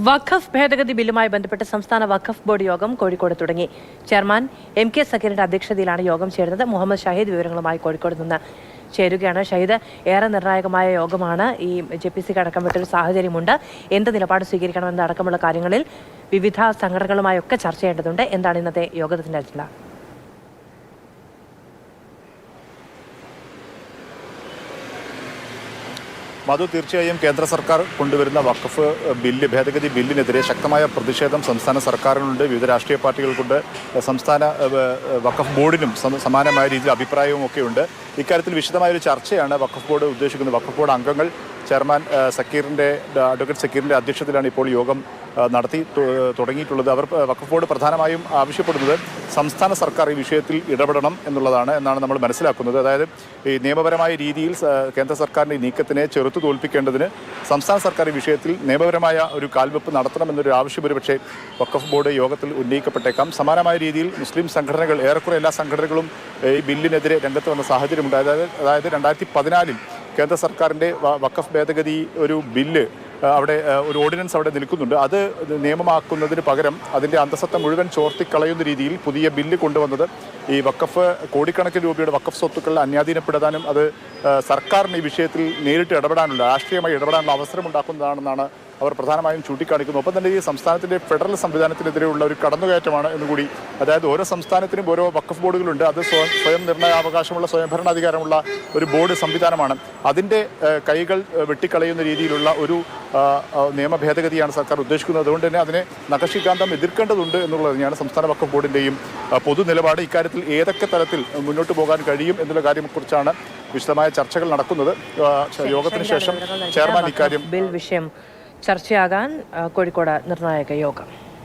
വഖഫ് ഭേദഗതി ബില്ലുമായി ബന്ധപ്പെട്ട് സംസ്ഥാന വഖഫ് ബോർഡ് യോഗം കോഴിക്കോട് തുടങ്ങി. ചെയർമാൻ MK സക്കീറിന്റെ അധ്യക്ഷതയിലാണ് യോഗം ചേരുന്നത്. മുഹമ്മദ് ഷാഹിദ് വിവരങ്ങളുമായി കോഴിക്കോട് നിന്ന് ചേരുകയാണ്. ഷഹീദ്, ഏറെ നിർണായകമായ യോഗമാണ്. ഈ JPC അടക്കം വിട്ടൊരു സാഹചര്യമുണ്ട്. എന്ത് നിലപാട് സ്വീകരിക്കണമെന്ന അടക്കമുള്ള കാര്യങ്ങളിൽ വിവിധ സംഘടനകളുമായൊക്കെ ചർച്ച ചെയ്യേണ്ടതുണ്ട്. എന്താണ് ഇന്നത്തെ യോഗത്തിന്റെ അജണ്ട? മധു, തീർച്ചയായും കേന്ദ്ര സർക്കാർ കൊണ്ടുവരുന്ന വഖഫ് ബില്ല് ഭേദഗതി ബില്ലിനെതിരെ ശക്തമായ പ്രതിഷേധം സംസ്ഥാന സർക്കാരിനുണ്ട്, വിവിധ രാഷ്ട്രീയ പാർട്ടികൾക്കുണ്ട്, സംസ്ഥാന വഖഫ് ബോർഡിനും സമാനമായ രീതിയിൽ അഭിപ്രായവും ഒക്കെയുണ്ട്. ഇക്കാര്യത്തിൽ വിശദമായൊരു ചർച്ചയാണ് വഖഫ് ബോർഡ് ഉദ്ദേശിക്കുന്നത്. വഖഫ് ബോർഡ് അംഗങ്ങൾ ചെയർമാൻ അഡ്വക്കേറ്റ് സക്കീറിൻ്റെ അധ്യക്ഷതയിലാണ് ഇപ്പോൾ യോഗം നടത്തി തുടങ്ങിയിട്ടുള്ളത്. അവർ വഖഫ് ബോർഡ് പ്രധാനമായും ആവശ്യപ്പെടുന്നത് സംസ്ഥാന സർക്കാർ ഈ വിഷയത്തിൽ ഇടപെടണം എന്നാണ് നമ്മൾ മനസ്സിലാക്കുന്നത്. അതായത് ഈ നിയമപരമായ രീതിയിൽ കേന്ദ്ര സർക്കാരിൻ്റെ നീക്കത്തിനെ ചെറുത്തു തോൽപ്പിക്കേണ്ടതിന് സംസ്ഥാന സർക്കാർ ഈ വിഷയത്തിൽ നിയമപരമായ ഒരു കാൽവെപ്പ് നടത്തണമെന്നൊരു ആവശ്യം ഒരുപക്ഷെ വഖഫ് ബോർഡ് യോഗത്തിൽ ഉന്നയിക്കപ്പെട്ടേക്കാം. സമാനമായ രീതിയിൽ മുസ്ലിം സംഘടനകൾ, ഏറെക്കുറെ എല്ലാ സംഘടനകളും ഈ ബില്ലിനെതിരെ രംഗത്ത് വന്ന സാഹചര്യമുണ്ട്. അതായത് 2014 കേന്ദ്ര സർക്കാരിൻ്റെ വഖഫ് ഭേദഗതി ഒരു ബില്ല് അവിടെ ഒരു ഓർഡിനൻസ് അവിടെ നിൽക്കുന്നുണ്ട്. അത് നിയമമാക്കുന്നതിന് പകരം അതിൻ്റെ അന്തസത്ത മുഴുവൻ ചോർത്തിക്കളയുന്ന രീതിയിൽ പുതിയ ബില്ല് കൊണ്ടുവന്നത് ഈ വഖഫ് കോടിക്കണക്കിന് രൂപയുടെ വഖഫ് സ്വത്തുക്കൾ അന്യാധീനപ്പെടുത്താനും അത് സർക്കാരിന് ഈ വിഷയത്തിൽ നേരിട്ട് രാഷ്ട്രീയമായി ഇടപെടാനുള്ള അവസരമുണ്ടാക്കുന്നതാണെന്നാണ് അവർ പ്രധാനമായും ചൂണ്ടിക്കാണിക്കുന്നു. ഒപ്പം തന്നെ ഈ സംസ്ഥാനത്തിൻ്റെ ഫെഡറൽ സംവിധാനത്തിനെതിരെയുള്ള ഒരു കടന്നുകയറ്റമാണ് എന്നുകൂടി. അതായത് ഓരോ സംസ്ഥാനത്തിനും ഓരോ വഖഫ് ബോർഡുകളുണ്ട്. അത് സ്വയം നിർണയാവകാശമുള്ള സ്വയംഭരണാധികാരമുള്ള ഒരു ബോർഡ് സംവിധാനമാണ്. അതിൻ്റെ കൈകൾ വെട്ടിക്കളയുന്ന രീതിയിലുള്ള ഒരു നിയമ ഭേദഗതിയാണ് സർക്കാർ ഉദ്ദേശിക്കുന്നത്. അതുകൊണ്ട് തന്നെ അതിനെ നഖശികാന്തം എതിർക്കേണ്ടതുണ്ട് എന്നുള്ളത് തന്നെയാണ് സംസ്ഥാന വഖഫ് ബോർഡിൻ്റെയും പൊതു നിലപാട്. ഇക്കാര്യത്തിൽ ഏതൊക്കെ തലത്തിൽ മുന്നോട്ട് പോകാൻ കഴിയും എന്നുള്ള കാര്യത്തെക്കുറിച്ചാണ് വിശദമായ ചർച്ചകൾ നടക്കുന്നത്. യോഗത്തിന് ശേഷം ചെയർമാൻ ഇക്കാര്യം ബിൽ വിഷയം ചർച്ചയാകാൻ കോഴിക്കോട് നിർണായക യോഗം.